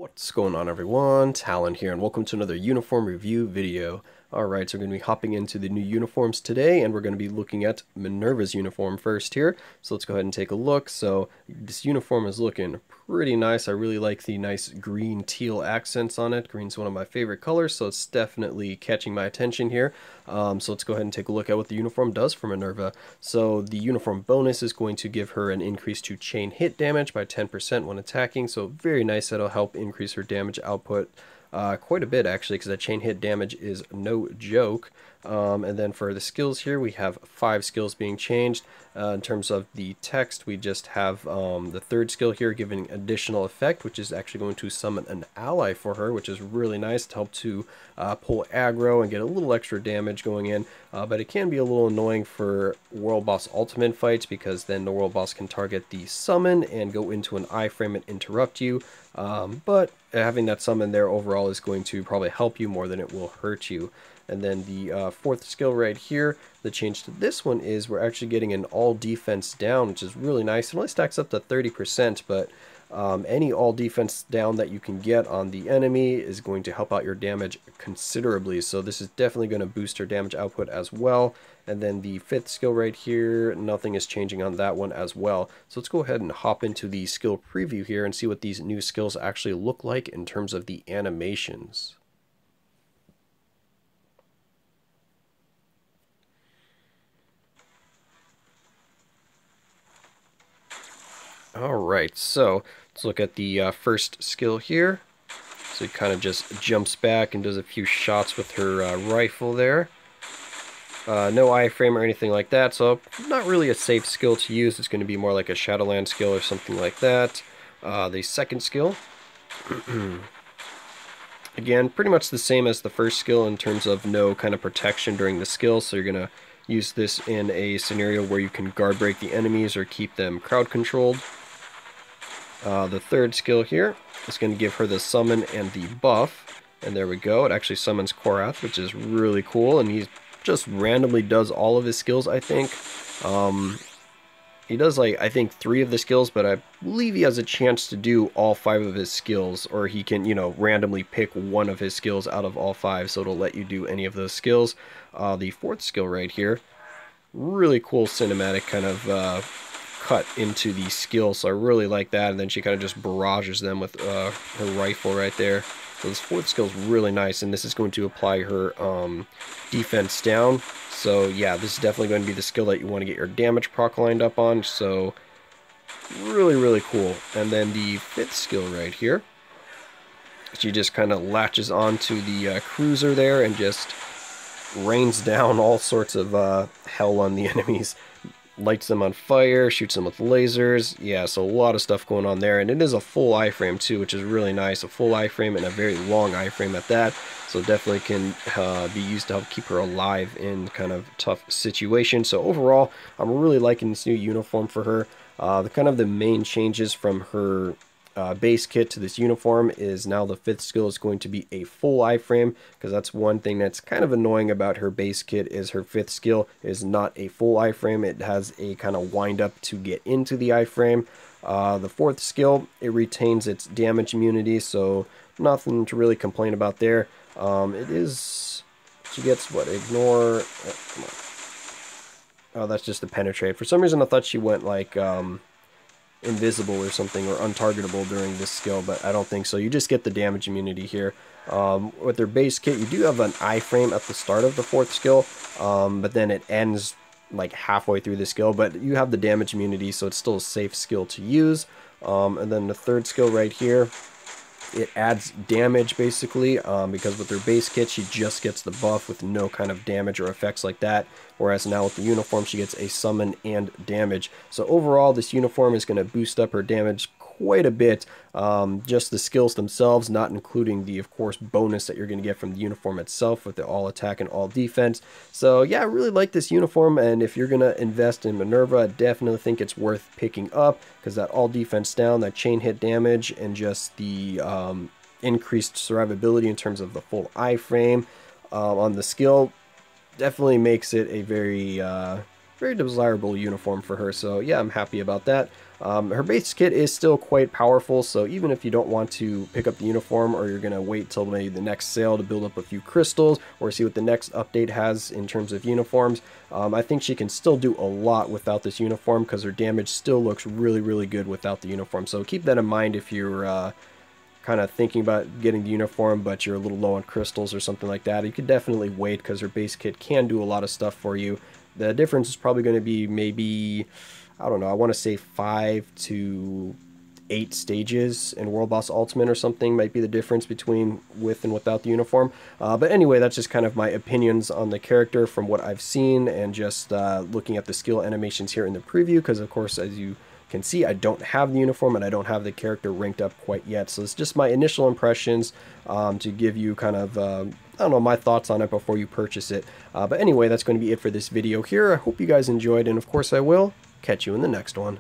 What's going on, everyone? Talen here, and welcome to another uniform review video. Alright, so we're going to be hopping into the new uniforms today, and we're going to be looking at Minn-Erva's uniform first here. So let's go ahead and take a look. So this uniform is looking pretty nice. I really like the nice green teal accents on it. Green's one of my favorite colors, so it's definitely catching my attention here. So let's go ahead and take a look at what the uniform does for Minn-Erva. So the uniform bonus is going to give her an increase to chain hit damage by 10% when attacking, so very nice. That'll help increase her damage output quite a bit, actually, because that chain hit damage is no joke. And then for the skills here, we have 5 skills being changed. In terms of the text, we just have the third skill here giving additional effect, which is actually going to summon an ally for her, which is really nice to help to pull aggro and get a little extra damage going in. But it can be a little annoying for World Boss Ultimate fights, because then the World Boss can target the summon and go into an iframe and interrupt you. But having that summon there overall is going to probably help you more than it will hurt you. And then the fourth skill right here, the change to this one is we're actually getting an all defense down, which is really nice. It only stacks up to 30%, but any all defense down that you can get on the enemy is going to help out your damage considerably. So this is definitely going to boost your damage output as well. And then the fifth skill right here, nothing is changing on that one as well. So let's go ahead and hop into the skill preview here and see what these new skills actually look like in terms of the animations. Alright, so let's look at the first skill here. So it kind of just jumps back and does a few shots with her rifle there. No iframe or anything like that, so not really a safe skill to use. It's going to be more like a Shadowland skill or something like that. The second skill, again, pretty much the same as the first skill in terms of no kind of protection during the skill, so you're going to use this in a scenario where you can guard break the enemies or keep them crowd controlled. The third skill here is going to give her the summon and the buff, and there we go. It actually summons Korath, which is really cool, and he just randomly does all of his skills, I think. He does, like, I think 3 of the skills, but I believe he has a chance to do all 5 of his skills, or he can, you know, randomly pick one of his skills out of all 5, so it'll let you do any of those skills. The fourth skill right here, really cool cinematic kind of cut into the skill, so I really like that. And then she kind of just barrages them with her rifle right there. So this fourth skill is really nice, and this is going to apply her defense down. So yeah, this is definitely going to be the skill that you want to get your damage proc lined up on. So really cool. And then the fifth skill right here, she just kind of latches onto the cruiser there and just rains down all sorts of hell on the enemies. Lights them on fire, shoots them with lasers. Yeah, so a lot of stuff going on there. And it is a full iframe too, which is really nice. A full iframe and a very long iframe at that. So definitely can be used to help keep her alive in kind of tough situations. So overall, I'm really liking this new uniform for her. The main changes from her base kit to this uniform is now the fifth skill is going to be a full iframe, because that's one thing that's kind of annoying about her base kit is her fifth skill is not a full iframe. It has a kind of wind up to get into the iframe. The fourth skill, it retains its damage immunity, so nothing to really complain about there. It is, she gets what, ignore, come on. Oh, that's just the penetrate. For some reason I thought she went like invisible or something, or untargetable during this skill, but I don't think so. You just get the damage immunity here. With their base kit, you do have an iframe at the start of the fourth skill, but then it ends like halfway through the skill, but you have the damage immunity, so it's still a safe skill to use. And then the third skill right here, it adds damage basically, because with her base kit she just gets the buff with no kind of damage or effects like that, whereas now with the uniform she gets a summon and damage. So overall this uniform is going to boost up her damage quite a bit, just the skills themselves, not including the, of course, bonus that you're going to get from the uniform itself with the all attack and all defense. So yeah, I really like this uniform, and if you're going to invest in Minn-Erva, I definitely think it's worth picking up, because that all defense down, that chain hit damage, and just the increased survivability in terms of the full iframe on the skill definitely makes it a very very desirable uniform for her. So yeah, I'm happy about that. Her base kit is still quite powerful, so even if you don't want to pick up the uniform, or you're going to wait till maybe the next sale to build up a few crystals or see what the next update has in terms of uniforms, I think she can still do a lot without this uniform, because her damage still looks really, really good without the uniform. So keep that in mind if you're kind of thinking about getting the uniform, but you're a little low on crystals or something like that. You could definitely wait, because her base kit can do a lot of stuff for you. The difference is probably going to be maybe, I don't know, I want to say 5 to 8 stages in World Boss Ultimate or something might be the difference between with and without the uniform. But anyway, that's just kind of my opinions on the character from what I've seen, and just looking at the skill animations here in the preview, because of course, as you can see, I don't have the uniform and I don't have the character ranked up quite yet. So it's just my initial impressions to give you kind of, I don't know, my thoughts on it before you purchase it. But anyway, that's going to be it for this video here. I hope you guys enjoyed, and of course I will catch you in the next one.